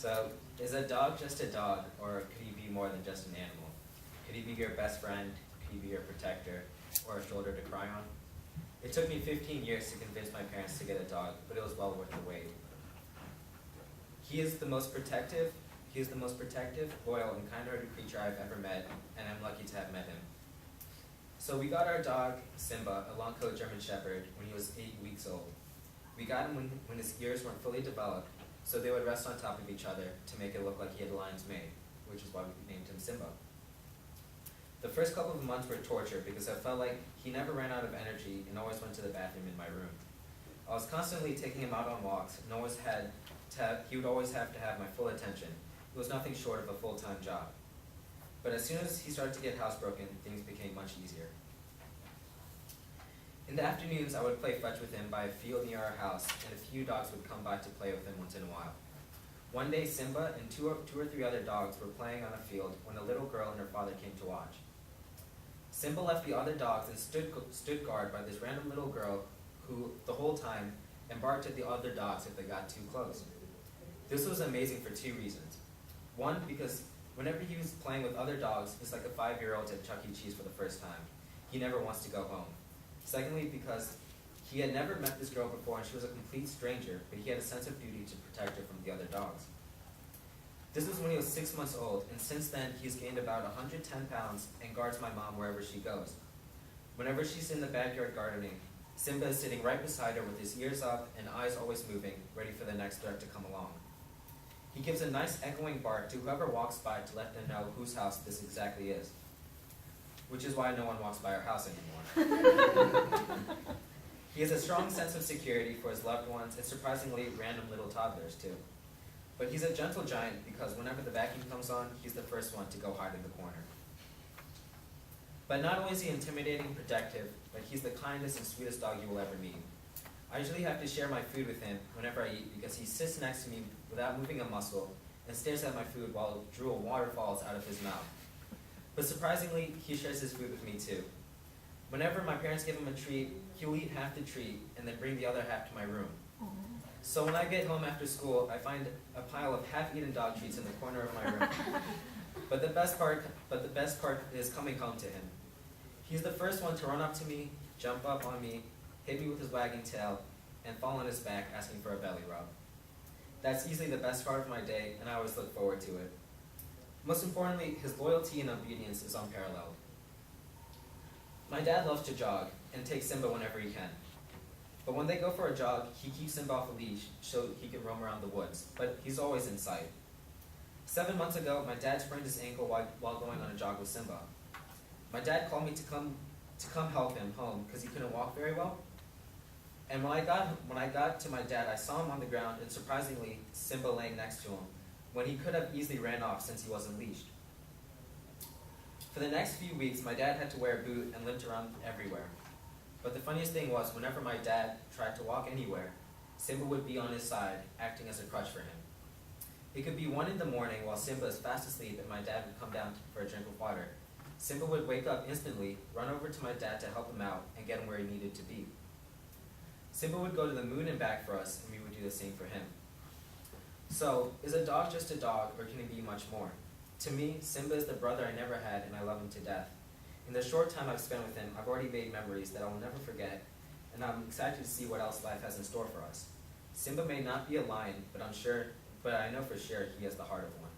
So, is a dog just a dog, or could he be more than just an animal? Could he be your best friend? Could he be your protector, or a shoulder to cry on? It took me 15 years to convince my parents to get a dog, but it was well worth the wait. He is the most protective, loyal, and kind-hearted creature I've ever met, and I'm lucky to have met him. So we got our dog, Simba, a long-coat German Shepherd, when he was 8 weeks old. We got him when his ears weren't fully developed, so they would rest on top of each other to make it look like he had a lion's mane, which is why we named him Simba. The first couple of months were torture because I felt like he never ran out of energy and always went to the bathroom in my room. I was constantly taking him out on walks and he would always have to have my full attention. It was nothing short of a full-time job. But as soon as he started to get housebroken, things became much easier. In the afternoons, I would play fetch with him by a field near our house, and a few dogs would come by to play with him once in a while. One day, Simba and two or three other dogs were playing on a field when a little girl and her father came to watch. Simba left the other dogs and stood guard by this random little girl who, the whole time, barked at the other dogs if they got too close. This was amazing for two reasons. One, because whenever he was playing with other dogs, it's like a 5-year-old at Chuck E. Cheese for the first time. He never wants to go home. Secondly, because he had never met this girl before and she was a complete stranger, but he had a sense of duty to protect her from the other dogs. This was when he was 6 months old, and since then he's gained about 110 pounds and guards my mom wherever she goes. Whenever she's in the backyard gardening, Simba is sitting right beside her with his ears up and eyes always moving, ready for the next threat to come along. He gives a nice echoing bark to whoever walks by to let them know whose house this exactly is. Which is why no one walks by our house anymore. He has a strong sense of security for his loved ones and surprisingly random little toddlers too. But he's a gentle giant because whenever the vacuum comes on, he's the first one to go hide in the corner. But not only is he intimidating and protective, but he's the kindest and sweetest dog you will ever meet. I usually have to share my food with him whenever I eat because he sits next to me without moving a muscle and stares at my food while drool waterfalls out of his mouth. But surprisingly, he shares his food with me too. Whenever my parents give him a treat, he'll eat half the treat and then bring the other half to my room. So when I get home after school, I find a pile of half-eaten dog treats in the corner of my room. But the best part is coming home to him. He's the first one to run up to me, jump up on me, hit me with his wagging tail, and fall on his back asking for a belly rub. That's easily the best part of my day, and I always look forward to it. Most importantly, his loyalty and obedience is unparalleled. My dad loves to jog and takes Simba whenever he can. But when they go for a jog, he keeps Simba off a leash so he can roam around the woods, but he's always in sight. 7 months ago, my dad sprained his ankle while going on a jog with Simba. My dad called me to come help him home because he couldn't walk very well. And when I got to my dad, I saw him on the ground and surprisingly, Simba laying next to him, when he could have easily ran off since he wasn't leashed. For the next few weeks, my dad had to wear a boot and limped around everywhere. But the funniest thing was, whenever my dad tried to walk anywhere, Simba would be on his side, acting as a crutch for him. It could be 1 in the morning while Simba is fast asleep and my dad would come down for a drink of water. Simba would wake up instantly, run over to my dad to help him out, and get him where he needed to be. Simba would go to the moon and back for us, and we would do the same for him. So, is a dog just a dog, or can it be much more? To me, Simba is the brother I never had, and I love him to death. In the short time I've spent with him, I've already made memories that I will never forget, and I'm excited to see what else life has in store for us. Simba may not be a lion, but I know for sure he has the heart of one.